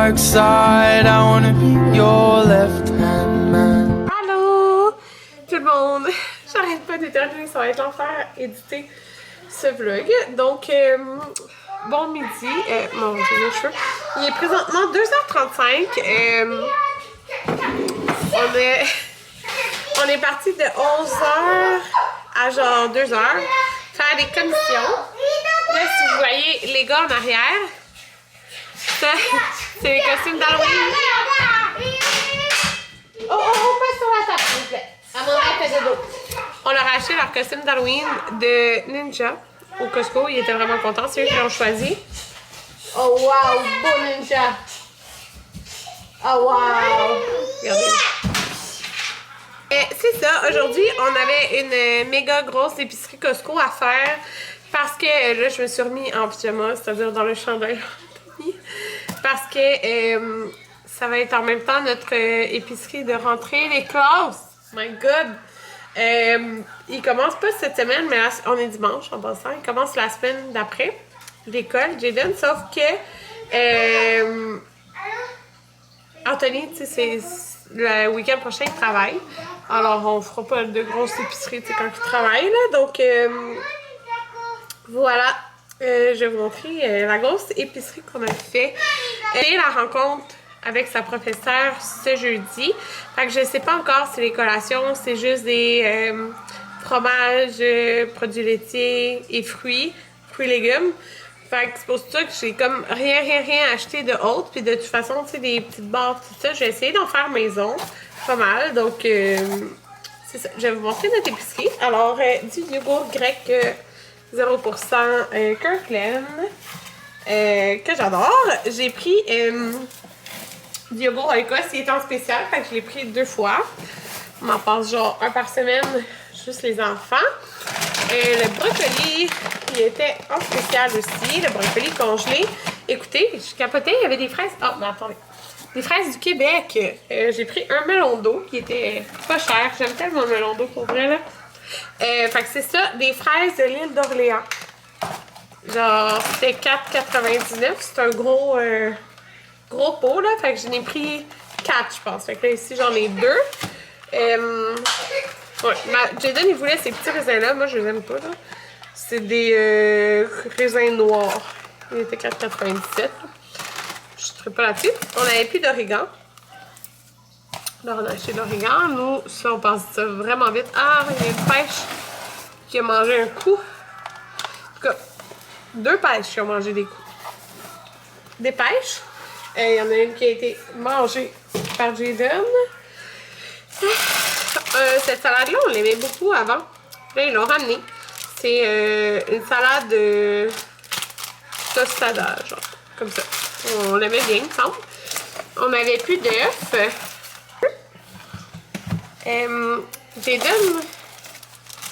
dark side. I wanna be your left-hand man. Allô tout le monde! J'arrête pas d'éternuer, ça va être l'enfer éditer ce vlog. Donc, bon midi. Mon Dieu, mes cheveux. Il est présentement 2h35. On est parti de 11h à genre 2h faire des commissions. Là, si vous voyez les gars en arrière, ça, c'est les costumes d'Halloween. Oh, pas sur la table, s'il vous plaît. À mon aide de dos. On leur a acheté leur costume d'Halloween de Ninja au Costco. Ils étaient vraiment contents. C'est eux qui l'ont choisi. Oh, wow! Beau Ninja! Oh, wow! Regardez. C'est ça. Aujourd'hui, on avait une méga grosse épicerie Costco à faire parce que là, je me suis remis en pyjama, c'est-à-dire dans le chandail. Parce que ça va être en même temps notre épicerie de rentrée des classes. My God! Il commence pas cette semaine, mais là, on est dimanche en passant. Il commence la semaine d'après l'école, Jaden. Sauf que Anthony, tu sais, c'est le week-end prochain, il travaille. Alors, on fera pas de grosses épiceries, tu sais, quand il travaille, là. Donc, voilà. Je vais vous montrer la grosse épicerie qu'on a fait. Et la rencontre avec sa professeure ce jeudi. Fait que je sais pas encore si les collations, c'est juste des fromages, produits laitiers et fruits légumes. Fait que c'est pour ça que j'ai comme rien acheté de autre. Puis de toute façon, tu sais, des petites barres, tout ça, j'ai essayé d'en faire maison. Pas mal. Donc, c'est ça. Je vais vous montrer notre épicerie. Alors, du yogourt grec 0% Kirkland. Que j'adore. J'ai pris du yogourt Oikos, il est en spécial, fait que je l'ai pris 2 fois. On m'en passe genre un par semaine, juste les enfants. Le brocoli, il était en spécial aussi, le brocoli congelé. Écoutez, je capotais, il y avait des fraises. Oh, mais attendez. Des fraises du Québec. J'ai pris un melon d'eau qui était pas cher. J'aime tellement le melon d'eau pour vrai, là. Fait que c'est ça, des fraises de l'île d'Orléans. Genre, c'était 4,99. C'est un gros pot, là. Fait que j'en ai pris 4, je pense. Fait que là, ici, j'en ai 2. Ouais, Jaden, il voulait ces petits raisins-là. Moi, je les aime pas, là. C'est des raisins noirs. Il était 4,97. Je ne serai pas là-dessus. On n'avait plus d'origan. Là, on a acheté de l'origan. Nous, ça, on passe ça vraiment vite. Ah, il y a une pêche qui a mangé un coup. En tout cas, 2 pêches qui ont mangé des coups. Des pêches. Il y en a une qui a été mangée par Jaden. Cette salade-là, on l'aimait beaucoup avant. Là, ils l'ont ramenée. C'est une salade de tostada, genre, comme ça. On l'aimait bien, il me semble. On n'avait plus d'œufs. Jaden,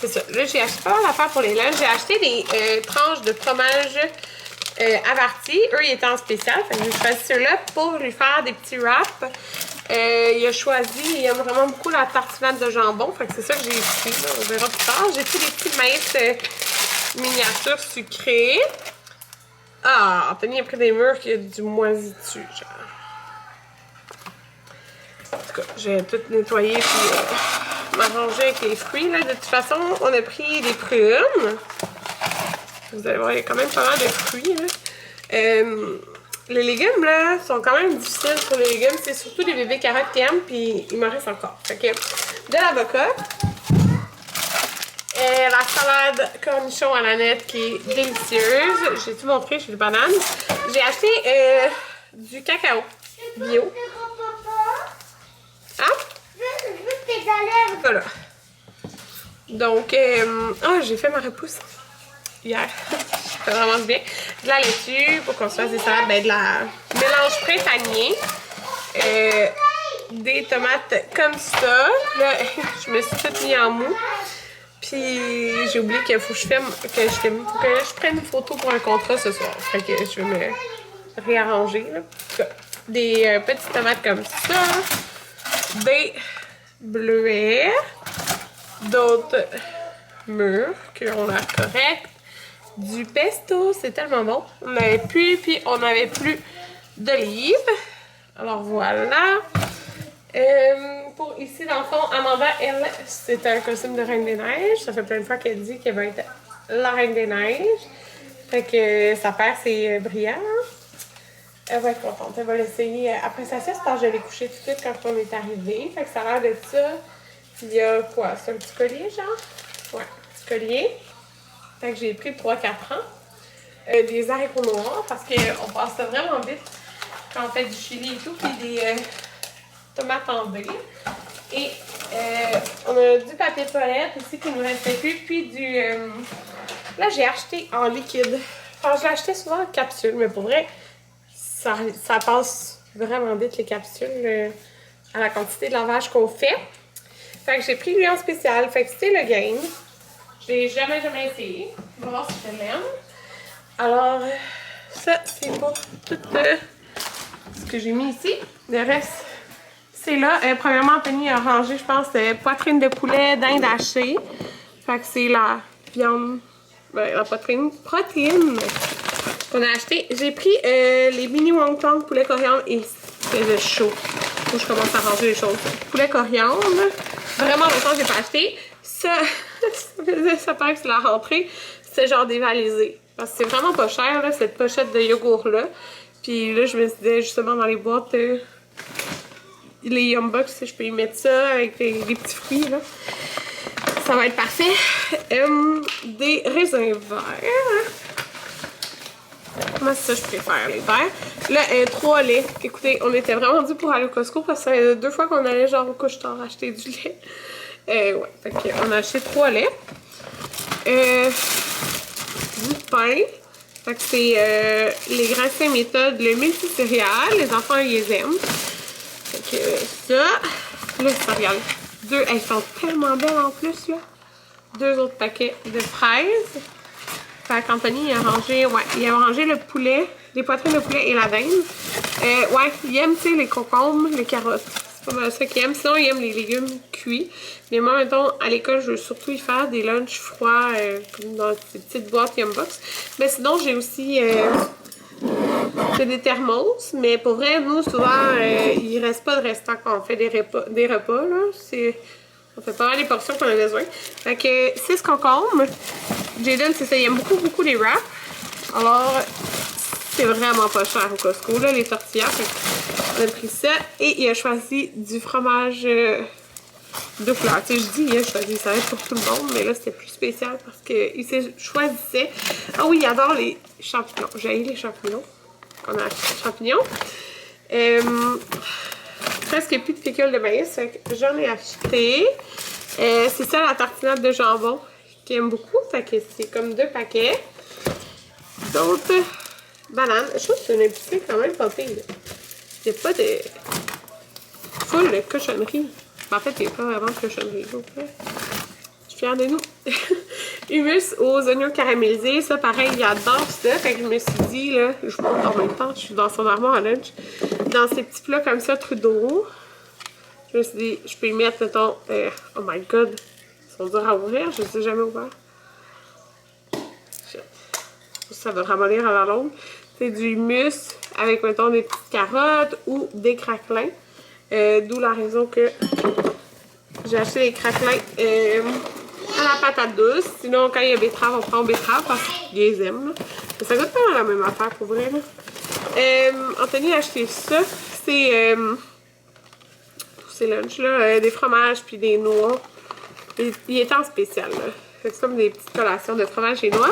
c'est ça. Là, j'ai acheté pas mal d'affaires pour les lunchs. J'ai acheté des tranches de fromage averti. Eux, ils étaient en spécial. Fait que j'ai choisi ceux-là pour lui faire des petits wraps. Il a choisi, il aime vraiment beaucoup la tartinade de jambon. Fait que c'est ça que j'ai pris. Là, on verra plus tard. J'ai pris des petits maïs miniatures sucrés. Ah, Anthony a pris des mûres qui a du moisi dessus, genre. En tout cas, j'ai tout nettoyé puis m'arranger avec les fruits. Là. De toute façon, on a pris des prunes. Vous allez voir, il y a quand même pas mal de fruits. Là. Les légumes, là, sont quand même difficiles pour les légumes. C'est surtout les bébés carottes qui aiment, puis il m'en reste encore. Fait que, de l'avocat. La salade cornichon à la nette qui est délicieuse. J'ai tout montré, j'ai des bananes. J'ai acheté du cacao bio. Hein? Voilà. Donc, j'ai fait ma repousse hier. Ça fait vraiment bien. De la laitue pour qu'on se fasse des salades. Ben, de la mélange printanier. Des tomates comme ça. Là, je me suis toute mis en mou. Puis, j'ai oublié qu'il faut que je prenne une photo pour un contrat ce soir. Fait que je vais me réarranger. Là. Des petites tomates comme ça. Des bleuets. D'autres mûres qui ont l'air correctes. Du pesto, c'est tellement bon. On n'avait plus, puis on n'avait plus d'olives. Alors voilà. Pour ici, dans le fond, Amanda, elle, c'est un costume de Reine des Neiges. Ça fait plein de fois qu'elle dit qu'elle va être la Reine des Neiges. Fait que sa paire, c'est brillant. Elle va être contente. Elle va l'essayer après sa sieste parce que je l'ai couché tout de suite quand on est arrivé. Fait que ça a l'air de ça. Puis il y a quoi? C'est un petit collier, genre? Ouais, un petit collier. Fait que j'ai pris 3-4 ans. Des haricots noirs parce qu'on passe ça vraiment vite quand on fait du chili et tout. Puis des tomates en baie. Et on a du papier de toilette aussi qui nous restait plus. Puis du... là, j'ai acheté en liquide. Enfin, je l'ai acheté souvent en capsule, mais pour vrai, ça passe vraiment vite les capsules à la quantité de lavage qu'on fait. Fait que j'ai pris lui en spécial. Fait que c'était le game. Je l'ai jamais essayé. On va voir si je l'aime. Alors, ça, c'est pour tout ce que j'ai mis ici. Le reste, c'est là. Premièrement, Penny a rangé, je pense, poitrine de poulet, dinde hachée. Fait que c'est la viande, la protéine qu'on a acheté. J'ai pris les mini wonton poulet coriandre et c'est chaud. Faut que je commence à ranger les choses. Poulet coriandre. Vraiment longtemps que j'ai pas acheté. Ça paraît que c'est la rentrée. C'est genre dévalisé. Parce que c'est vraiment pas cher, là, cette pochette de yogourt-là. Puis là, je me disais justement dans les boîtes, les Yum Box, je peux y mettre ça avec les petits fruits, là. Ça va être parfait. Des raisins verts. Moi, c'est ça, je préfère les verts. Là, 3 laits. Écoutez, on était vraiment dû pour aller au Costco parce que ça fait 2 fois qu'on allait genre au couche-tard acheter du lait. Ouais, fait qu'on a acheté 3 laits. Du pain. Fait que c'est les grains méthode, le multicéréales. Les enfants, ils les aiment. Fait que ça. Là, ça regarde. Elles sont tellement belles en plus, là. 2 autres paquets de fraises. Fait qu'Anthony, il a rangé le poulet, les poitrines de poulet et la dinde. Ouais, il aime, tu sais, les concombres, les carottes. C'est pas mal ça qu'il aime. Sinon, il aime les légumes cuits. Mais moi, mettons, à l'école, je veux surtout y faire des lunchs froids, comme dans ces petites boîtes Yum Box. Mais sinon, j'ai aussi des thermos. Mais pour vrai, nous, souvent, il reste pas de restant quand on fait des repas, là. On fait pas mal les portions qu'on a besoin. Fait que 6 concombres. Jaden, c'est ça, il aime beaucoup les wraps. Alors, c'est vraiment pas cher au Costco, là, les tortillas. On a pris ça. Et il a choisi du fromage de fleurs. Tu sais, je dis, il a choisi ça pour tout le monde, mais là, c'était plus spécial parce qu'il choisissait. Ah oui, il adore les champignons. J'ai les champignons. On a acheté des champignons. Presque plus de fécule de maïs, fait que j'en ai acheté. C'est ça la tartinade de jambon qu'il aime beaucoup, fait que c'est comme 2 paquets. D'autres bananes. Je trouve que c'est une épicerie quand même pas pire. Il n'y a pas de full de cochonnerie. En fait, il n'y a pas vraiment de cochonnerie. Donc, je suis fière de nous. Hummus aux oignons caramélisés. Ça, pareil, il adore ça. Fait que je me suis dit, là, je vous montre en même temps, je suis dans son armoire à lunch. Dans ces petits plats comme ça, Trudeau. Je me suis dit, je peux y mettre, mettons, oh my god, ils sont durs à ouvrir, je ne les ai jamais ouverts. Ça va ramollir à la longue. C'est du hummus avec, mettons, des petites carottes ou des craquelins. D'où la raison que j'ai acheté les craquelins à la patate douce. Sinon, quand il y a betterave, on prend betterave parce qu'ils les aiment. Mais ça goûte pas la même affaire pour vrai, là. Anthony a acheté ça. C'est pour ses lunchs, là, des fromages puis des noix. Il est en spécial, là. C'est comme des petites collations de fromage et noix.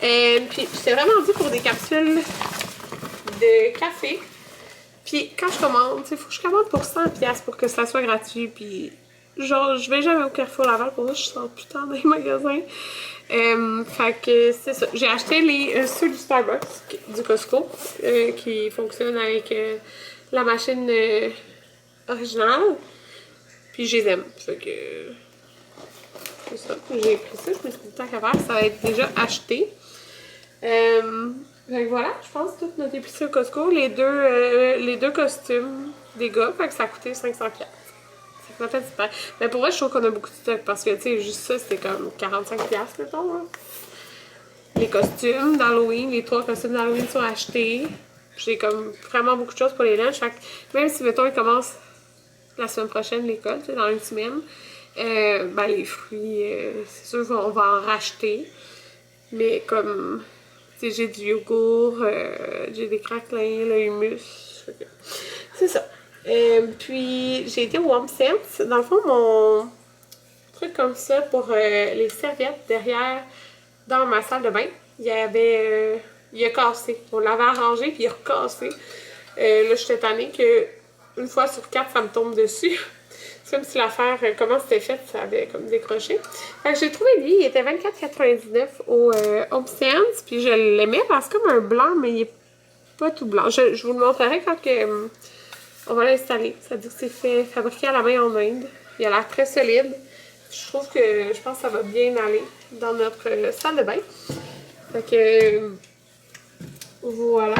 Puis j'étais vraiment due pour des capsules de café. Puis quand je commande, il faut que je commande pour 100$ pour que ça soit gratuit. Puis genre, je vais jamais au Carrefour Laval, pour moi je sens putain dans les magasins. Fait que c'est ça. J'ai acheté ceux du Starbucks, du Costco, qui fonctionnent avec la machine originale. Puis je les aime. Fait que c'est ça. J'ai pris ça, je me suis dit tant qu'à faire, ça va être déjà acheté. Fait que voilà, je pense toute notre épicerie au Costco, les deux costumes des gars, fait que ça a coûté 500$. C'est pas fait super. Mais pour vrai, je trouve qu'on a beaucoup de stock parce que, tu sais, juste ça, c'était comme 45$, mettons. Hein. Les costumes d'Halloween, les 3 costumes d'Halloween sont achetés. j'ai comme vraiment beaucoup de choses pour les lunchs. Fait que même si, mettons, ils commencent la semaine prochaine l'école, tu sais, dans une semaine, ben les fruits, c'est sûr qu'on va en racheter. Mais comme, tu sais, j'ai du yogourt, j'ai des craquelins, le hummus. C'est ça. Puis, j'ai été au Home Sense. Dans le fond, mon truc comme ça pour les serviettes derrière dans ma salle de bain, il y avait... il a cassé. On l'avait arrangé, puis il a recassé. Là, j'étais tannée que une fois sur 4, ça me tombe dessus. C'est comme si l'affaire, comment c'était fait, ça avait comme décroché. Fait que j'ai trouvé lui, il était 24,99 au Home Sense, puis je l'aimais parce que comme un blanc, mais il est pas tout blanc. Je vous le montrerai quand que, on va l'installer. Ça dit que c'est fait, fabriqué à la main en Inde. Il a l'air très solide. Je trouve que, je pense que ça va bien aller dans notre salle de bain. Fait que, voilà.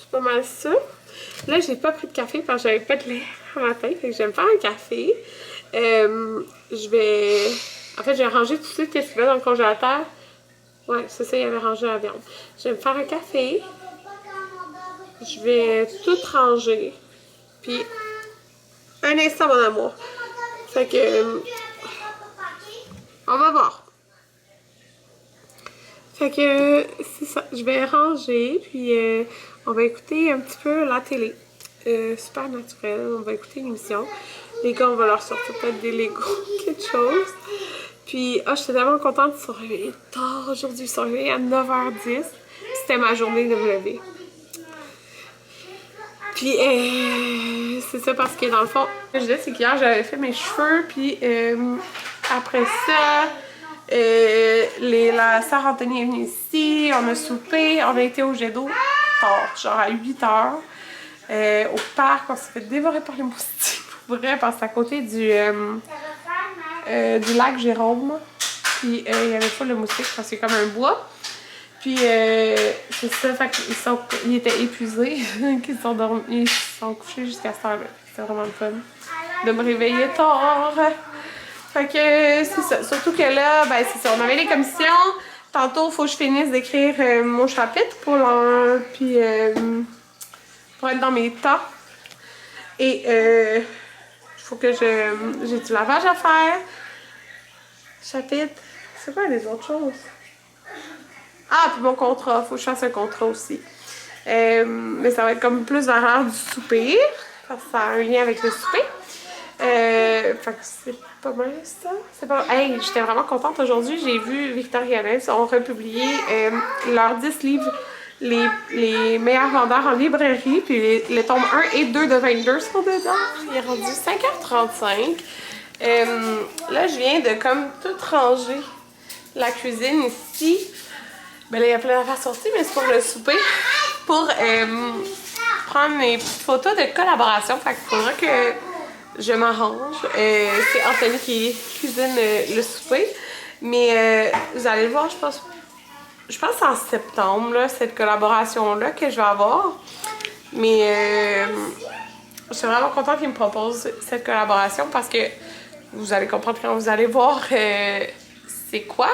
C'est pas mal ça. Là, j'ai pas pris de café parce que j'avais pas de lait à matin. Fait que je vais me faire un café. Je vais... En fait, j'ai rangé tout de suite ce qu'il y avait dans le congélateur. Ouais, c'est ça, il avait rangé la viande. Je vais me faire un café. Je vais tout ranger. Puis, un instant, mon amour. Fait que... on va voir. Fait que, c'est ça. Je vais ranger, puis on va écouter un petit peu la télé. Super naturel. On va écouter une émission. Les gars, on va leur sortir peut-être des Legos, quelque chose. Puis, j'étais tellement contente de se réveiller tard aujourd'hui. Ils se sont réveillés à 9h10. C'était ma journée de me lever. Puis, c'est ça parce que dans le fond, ce que je disais, c'est qu'hier, j'avais fait mes cheveux. Puis, après ça, la sœur Anthony est venue ici. On a soupé. On a été au jet d'eau tard, genre à 8h. Au parc, on s'est fait dévorer par les moustiques. Pour vrai, parce que c'est à côté du lac Jérôme. Puis, il y avait pas le moustique parce que c'est comme un bois. Puis, c'est ça, fait qu'ils étaient épuisés, ils sont couchés jusqu'à cette heure-là. C'était vraiment le fun de me réveiller tard. Fait que, c'est ça. Surtout que là, ben, c'est ça, on avait les commissions. Tantôt, il faut que je finisse d'écrire mon chapitre pour être dans mes temps. Et, il faut que j'ai du lavage à faire. Chapitre. C'est quoi les autres choses? Ah, puis mon contrat. Faut que je fasse un contrat aussi. Mais ça va être comme plus vers l'heure du souper. Parce que ça a un lien avec le souper. Fait que c'est pas mal ça. Hey, j'étais vraiment contente aujourd'hui. J'ai vu Victorianes ont republié leurs 10 livres. Les meilleurs vendeurs en librairie. Puis les tomes 1 et 2 de 22 sont dedans. Il est rendu 5h35. Là, je viens de comme tout ranger la cuisine ici. Ben là, il y a plein d'affaires sorties, mais c'est pour le souper. Pour prendre mes petites photos de collaboration. Fait qu'il faudra que je m'arrange. C'est Anthony qui cuisine le souper. Mais vous allez le voir, je pense en septembre, là, cette collaboration-là que je vais avoir. Mais je suis vraiment contente qu'il me propose cette collaboration parce que vous allez comprendre quand vous allez voir c'est quoi.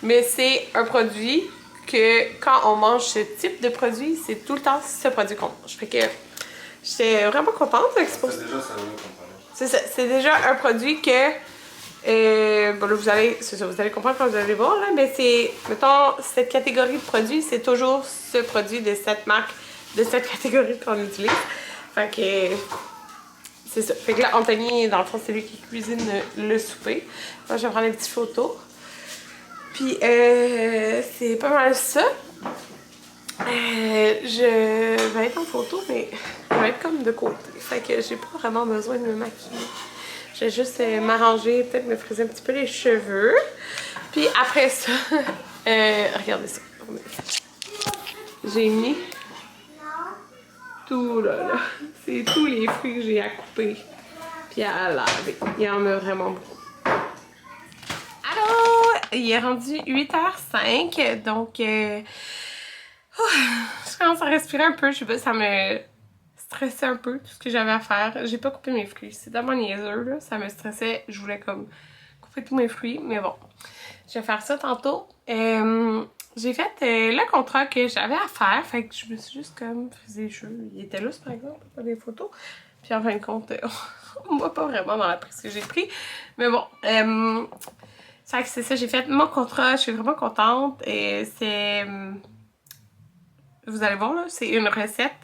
Mais c'est un produit que quand on mange ce type de produit, c'est tout le temps ce produit qu'on mange. Fait que j'étais vraiment contente. C'est ça, c'est déjà un produit que bon, là, vous allez comprendre quand vous allez voir, là, mais c'est, mettons, cette catégorie de produits, c'est toujours ce produit de cette marque, de cette catégorie qu'on utilise. Fait que c'est ça. Fait que là, Anthony, dans le fond, c'est lui qui cuisine le souper. Moi, je vais prendre des petites photos. Puis, c'est pas mal ça. Je vais être en photo, mais je vais être comme de côté. Fait que j'ai pas vraiment besoin de me maquiller. Je vais juste m'arranger, peut-être me friser un petit peu les cheveux. Puis après ça, regardez ça. J'ai mis tout là. C'est tous les fruits que j'ai à couper. Puis à laver. Il y en a vraiment beaucoup. Allô! Il est rendu 8h05, donc je commence à respirer un peu. Je sais pas, ça me stressait un peu tout ce que j'avais à faire. J'ai pas coupé mes fruits. C'est tellement niaiseux, là. Ça me stressait. Je voulais comme couper tous mes fruits, mais bon. Je vais faire ça tantôt. j'ai fait le contrat que j'avais à faire. Fait que je me suis juste comme faisais les cheveux. Il était lousse par exemple, pas des photos. Puis en fin de compte, on voit pas vraiment dans la prise que j'ai pris. Mais bon, c'est ça, j'ai fait mon contrat. Je suis vraiment contente. Et c'est... vous allez voir, là, c'est une recette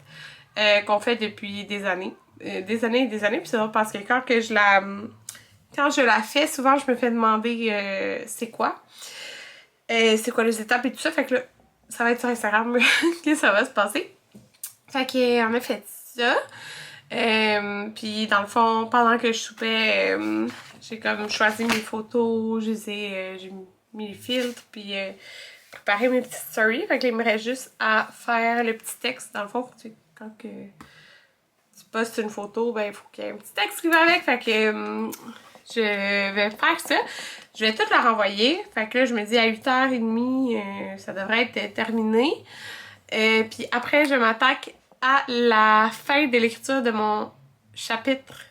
qu'on fait depuis des années. Des années et des années. Puis c'est vrai parce que quand je la fais, souvent je me fais demander c'est quoi. C'est quoi les étapes et tout ça. Fait que là, ça va être sur Instagram que ça va se passer. Fait qu'on a fait ça. Puis dans le fond, pendant que je soupais, j'ai comme choisi mes photos, j'ai mis les filtres, puis préparé mes petites stories. Fait que là, il me reste juste à faire le petit texte. Dans le fond, quand que tu postes une photo, ben il faut qu'il y ait un petit texte qui va avec. Fait que je vais faire ça. Je vais tout la renvoyer. Fait que là, je me dis à 8h30, ça devrait être terminé. Puis après, je m'attaque à la fin de l'écriture de mon chapitre.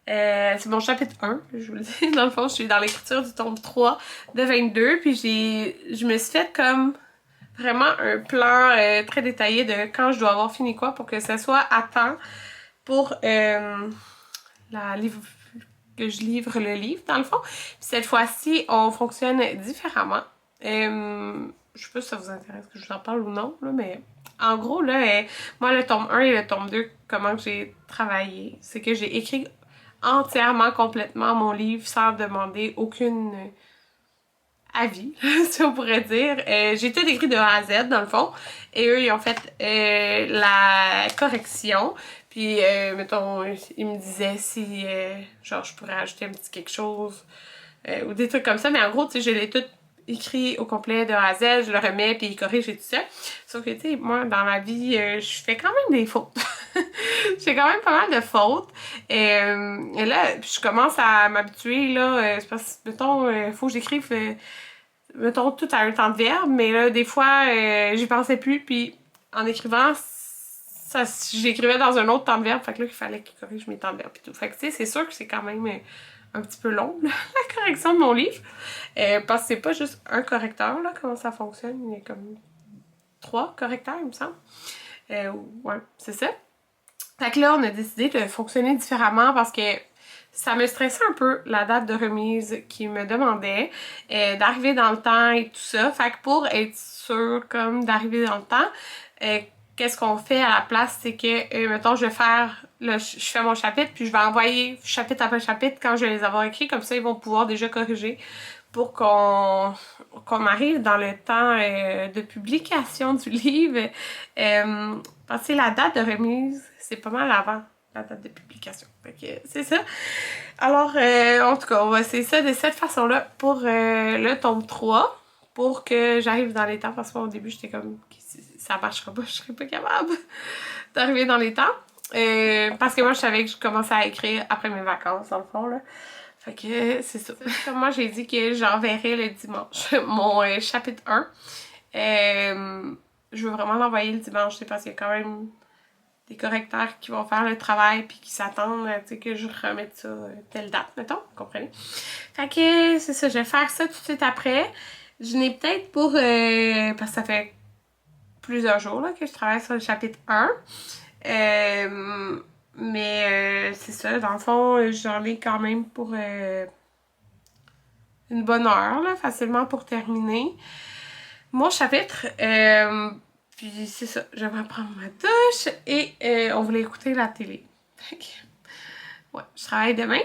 C'est mon chapitre 1, je vous le dis. Dans le fond, je suis dans l'écriture du tome 3 de 22. Puis je me suis fait comme vraiment un plan très détaillé de quand je dois avoir fini quoi pour que ça soit à temps pour que je livre le livre, dans le fond. Puis cette fois-ci, on fonctionne différemment. Je sais pas si ça vous intéresse que je vous en parle ou non, là, mais en gros, là, moi, le tome 1 et le tome 2, comment j'ai travaillé, c'est que j'ai écrit entièrement, complètement mon livre sans demander aucune avis, si on pourrait dire. J'ai tout écrit de A à Z, dans le fond, et eux, ils ont fait la correction. Puis, mettons, ils me disaient si, genre, je pourrais ajouter un petit quelque chose, ou des trucs comme ça, mais en gros, tu sais, je l'ai tout écrit au complet de A à Z, je le remets, puis il corrige et tout ça. Sauf que, tu sais, moi, dans ma vie, je fais quand même des fautes. Je fais quand même pas mal de fautes. Et là, je commence à m'habituer, là, c'est parce que, mettons, faut que j'écrive, mettons, tout à un temps de verbe, mais là, des fois, j'y pensais plus, puis en écrivant, j'écrivais dans un autre temps de verbe, fait que là, il fallait qu'il corrige mes temps de verbe et tout. Fait que, tu sais, c'est sûr que c'est quand même un petit peu long, là, la correction de mon livre. Parce que c'est pas juste un correcteur, là, comment ça fonctionne. Il y a comme 3 correcteurs, il me semble. Ouais, c'est ça. Fait que là, on a décidé de fonctionner différemment parce que ça me stressait un peu, la date de remise qu'ils me demandaient, d'arriver dans le temps et tout ça. Fait que pour être sûr, comme, d'arriver dans le temps, qu'est-ce qu'on fait à la place, c'est que, mettons, je vais faire, là, je fais mon chapitre, puis je vais envoyer chapitre après chapitre quand je vais les avoir écrits, comme ça, ils vont pouvoir déjà corriger pour qu'on arrive dans le temps de publication du livre. Parce que la date de remise, c'est pas mal avant la date de publication. Fait que c'est ça. Alors, en tout cas, on va essayer ça de cette façon-là pour le tome 3, pour que j'arrive dans les temps. Parce qu'au début, j'étais comme, ça marchera pas, je serais pas capable d'arriver dans les temps. Parce que moi, je savais que je commençais à écrire après mes vacances, dans le fond, là. Fait que c'est ça. Comme moi, j'ai dit que j'enverrai le dimanche mon chapitre 1. Je veux vraiment l'envoyer le dimanche, c'est parce qu'il y a quand même des correcteurs qui vont faire le travail puis qui s'attendent que je remette ça telle date, mettons, vous comprenez? Fait que c'est ça, je vais faire ça tout de suite après. Je n'ai peut-être pour... parce que ça fait plusieurs jours là, que je travaille sur le chapitre 1. Mais c'est ça, dans le fond, j'en ai quand même pour une bonne heure, là, facilement pour terminer mon chapitre. Puis c'est ça, je vais prendre ma douche et on voulait écouter la télé. Ouais, je travaille demain.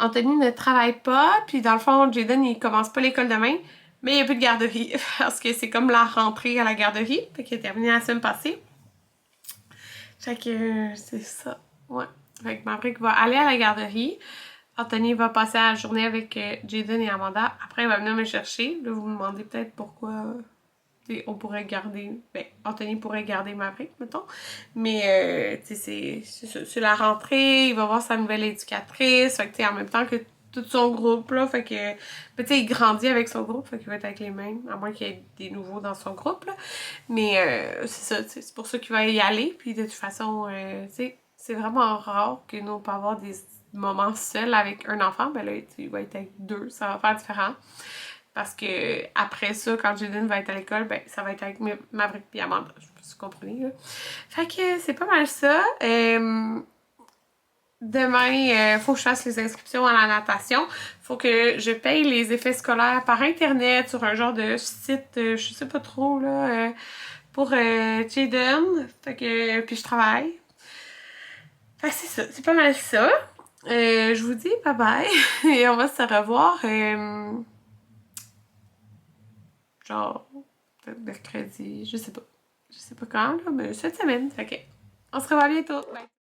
Anthony ne travaille pas, puis dans le fond, Jaden, il commence pas l'école demain, mais il n'y a plus de garderie, parce que c'est comme la rentrée à la garderie, fait qu'il est terminé la semaine passée. Fait que c'est ça, ouais. Fait que Maverick va aller à la garderie. Anthony va passer la journée avec Jaden et Amanda. Après, il va venir me chercher. Là, vous me demandez peut-être pourquoi on pourrait garder... Ben, Anthony pourrait garder Maverick, mettons. Mais, tu sais, c'est la rentrée. Il va voir sa nouvelle éducatrice. Fait que, tu sais, en même temps que tout son groupe, là. Fait que, tu sais, il grandit avec son groupe. Fait qu'il va être avec les mêmes. À moins qu'il y ait des nouveaux dans son groupe, là. Mais, c'est ça, c'est pour ça qu'il va y aller. Puis, de toute façon, tu sais, c'est vraiment rare que nous, on peut avoir des moments seuls avec un enfant. Ben là, il va être avec 2. Ça va faire différent. Parce que après ça, quand Jaden va être à l'école, ben ça va être avec Maverick et Amanda. Je me suis compris, là. Fait que c'est pas mal ça. Demain, faut que je fasse les inscriptions à la natation. Faut que je paye les effets scolaires par internet sur un genre de site, je sais pas trop, là, pour Jaden. Fait que, puis je travaille. Fait que c'est ça, c'est pas mal ça. Je vous dis bye bye et on va se revoir genre peut-être mercredi, je sais pas. Je sais pas quand, là, mais cette semaine. Fait que on se revoit bientôt. Bye!